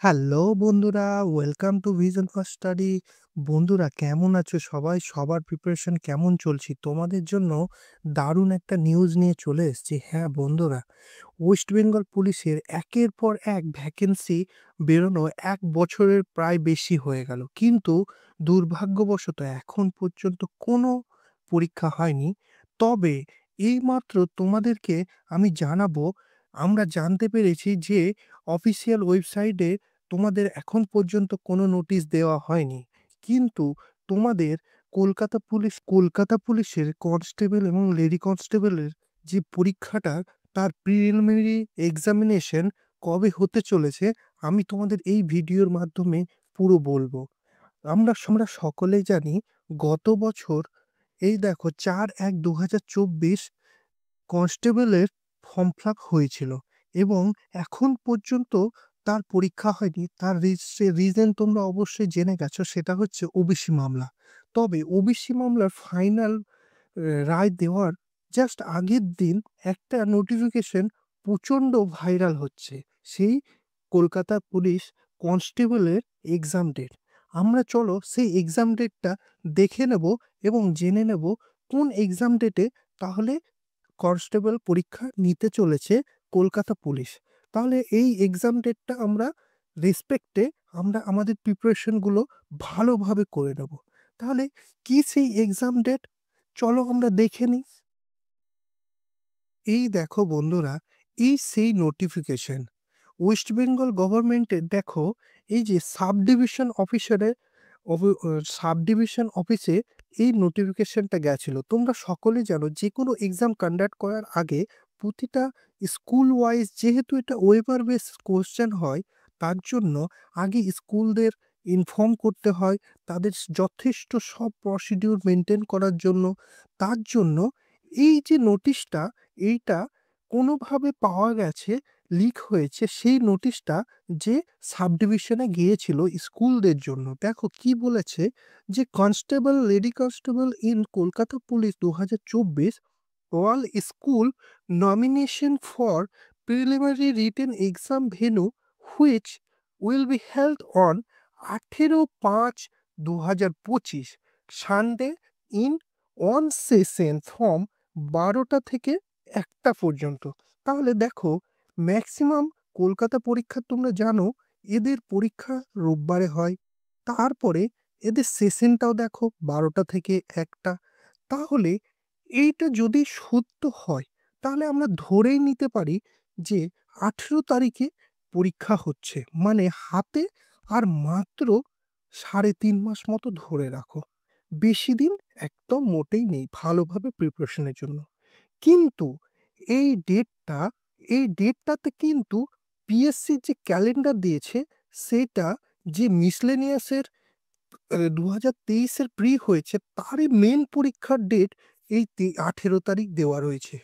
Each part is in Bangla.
হ্যালো বন্ধুরা, welcome to vision for study. বন্ধুরা কেমন আছো সবাই? সবার প্রিপারেশন কেমন চলছে? তোমাদের জন্য দারুণ একটা নিউজ নিয়ে চলে এসেছি। হ্যাঁ বন্ধুরা, ওয়েস্ট বেঙ্গল পুলিশের একের পর এক ভ্যাকেন্সি বেরোনো ১ বছরের প্রায় বেশি হয়ে গেল। কিন্তু দুর্ভাগ্যবশত এখন পর্যন্ত কোনো পরীক্ষা হয়নি। তবে এইমাত্র তোমাদেরকে আমি জানাবো, আমরা জানতে পেরেছি যে অফিসিয়াল ওয়েবসাইটে তোমাদের এখন পর্যন্ত কোনো নোটিশ দেওয়া হয়নি। কিন্তু তোমাদের কলকাতা পুলিশের কনস্টেবল এবং লেডি কনস্টেবলের যে পরীক্ষাটা, তার প্রিলিমিনারি এক্সামিনেশন কবে হতে চলেছে আমি তোমাদের এই ভিডিওর মাধ্যমে পুরো বলবো। আমরা সকলেই জানি গত বছর এই দেখো ৪/১/২০২৪ কনস্টেবলের ফর্ম ফিল আপ হয়েছিল এবং এখন পর্যন্ত তার পরীক্ষা হয়নি। তার রিজন তোমরা অবশ্যই জেনে গেছো, সেটা হচ্ছে ওবিসি মামলা। তবে ওবিসি মামলার ফাইনাল রায় দেওয়ার জাস্ট আগের দিন একটা নোটিফিকেশন প্রচণ্ড ভাইরাল হচ্ছে, সেই কলকাতা পুলিশ কনস্টেবলের এক্সাম ডেট। আমরা চলো সেই এক্সাম ডেটটা দেখে নেব এবং জেনে নেব কোন এক্সাম ডেটে তাহলে কনস্টেবল পরীক্ষা নিতে চলেছে কলকাতা পুলিশ। তাহলে এই এক্সাম ডেটটা আমরা রেসপেক্টে আমরা আমাদের প্রিপারেশনগুলো ভালোভাবে করে নেব। তাহলে কি সেই এক্সাম ডেট, চলো আমরা দেখে নিই। এই দেখো বন্ধুরা, এই সেই নোটিফিকেশন ওয়েস্ট বেঙ্গল গভর্নমেন্টের। দেখো, এই যে সাব ডিভিশন অফিসারের সাব ডিভিশন অফিসে এই নোটিফিকেশনটা গেছিল। তোমরা সকলে জানো যে কোনো এক্সাম কন্ডাক্ট করার আগে প্রতিটা স্কুল ওয়াইজ, যেহেতু এটা ওয়েবার বেস কোশ্চেন হয়, তার জন্য আগে স্কুলদের ইনফর্ম করতে হয় তাদের যথেষ্ট সব প্রসিডিউর মেনটেন করার জন্য। তার জন্য এই যে নোটিশটা, এইটা কোনোভাবে পাওয়া গেছে, লিক হয়েছে সেই নোটিশটা, যে সাব ডিভিশনে গিয়েছিল স্কুলদের জন্য। দেখো কি বলেছে, যে constable, lady constable in Kolkata police 2024 all school nomination for preliminary written exam venue which will be held on 18/5/2025 Sunday in on session from 12টা থেকে 1টা পর্যন্ত। তাহলে দেখো, ম্যাক্সিমাম কলকাতা পরীক্ষা তোমরা জানো এদের পরীক্ষা রোববারে হয়। তারপরে এদের সেশনটাও দেখো 12টা থেকে 1টা। তাহলে এইটা যদি সত্য হয়, তাহলে আমরা ধরেই নিতে পারি যে 18 তারিখে পরীক্ষা হচ্ছে, মানে হাতে আর মাত্র 3.5 মাস মতো ধরে রাখো। বেশি দিন একদম মোটেই নেই ভালোভাবে প্রিপারেশনের জন্য। কিন্তু এই ডেটটা, এই ডেটটাতে কিন্তু পিএসসি যে ক্যালেন্ডার দিয়েছে, সেটা যে মিসলেনিয়াসের 2023-এর প্রি হয়েছে, তারই মেন পরীক্ষার ডেট এই 18 তারিখ দেওয়া রয়েছে।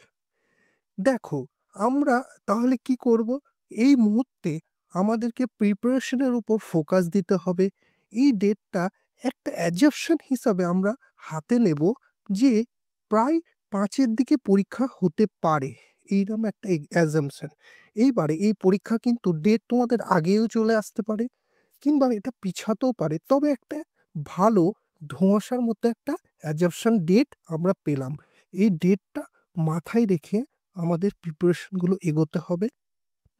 দেখো, আমরা তাহলে কি করব? এই মুহূর্তে আমাদেরকে প্রিপারেশনের উপর ফোকাস দিতে হবে। এই ডেটটা একটা অ্যাজাম্পশন হিসাবে আমরা হাতে নেব যে প্রায় 5-এর দিকে পরীক্ষা হতে পারে, এইরকম একটা অ্যাজাম্পশন। এইবারে এই পরীক্ষা কিন্তু ডেট তোমাদের আগেও চলে আসতে পারে কিংবা এটা পিছাতেও পারে, তবে একটা ভালো ধোঁয়াশার মতো একটা অ্যাজাম্পশন ডেট আমরা পেলাম। এই ডেটটা মাথায় রেখে আমাদের প্রিপারেশনগুলো এগোতে হবে।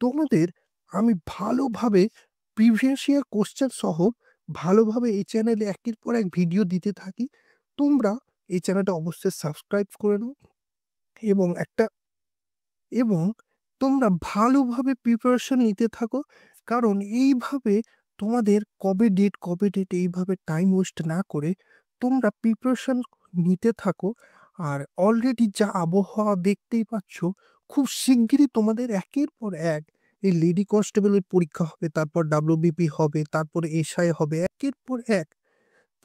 তোমাদের আমি ভালোভাবে প্রিভিয়াস ইয়ার কোশ্চেন সহ ভালোভাবে এই চ্যানেলে একের পর এক ভিডিও দিতে থাকি। তোমরা এই চ্যানেলটা অবশ্যই সাবস্ক্রাইব করে নাও এবং এবং তোমরা ভালোভাবে প্রিপারেশন নিতে থাকো। কারণ এইভাবে তোমাদের কবে ডেট এইভাবে টাইম ওয়েস্ট না করে তোমরা প্রিপারেশন নিতে থাকো। আর অলরেডি যা আবহাওয়া দেখতেই পাচ্ছ, খুব শিগগিরই তোমাদের একের পর এক এই লেডি কনস্টেবলের পরীক্ষা হবে, তারপর ডাব্লিউবিপি হবে, তারপরে এসআই হবে, একের পর এক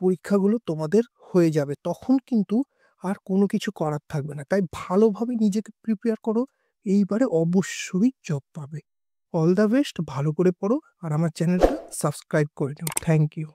পরীক্ষাগুলো তোমাদের হয়ে যাবে। তখন কিন্তু আর কোনো কিছু করার থাকবে না। তাই ভালোভাবে নিজেকে প্রিপেয়ার করো, এইবারে অবশ্যই জব পাবে। অল দ্য বেস্ট, ভালো করে পড়ো আর আমার চ্যানেলটা সাবস্ক্রাইব করে নিও। Thank you.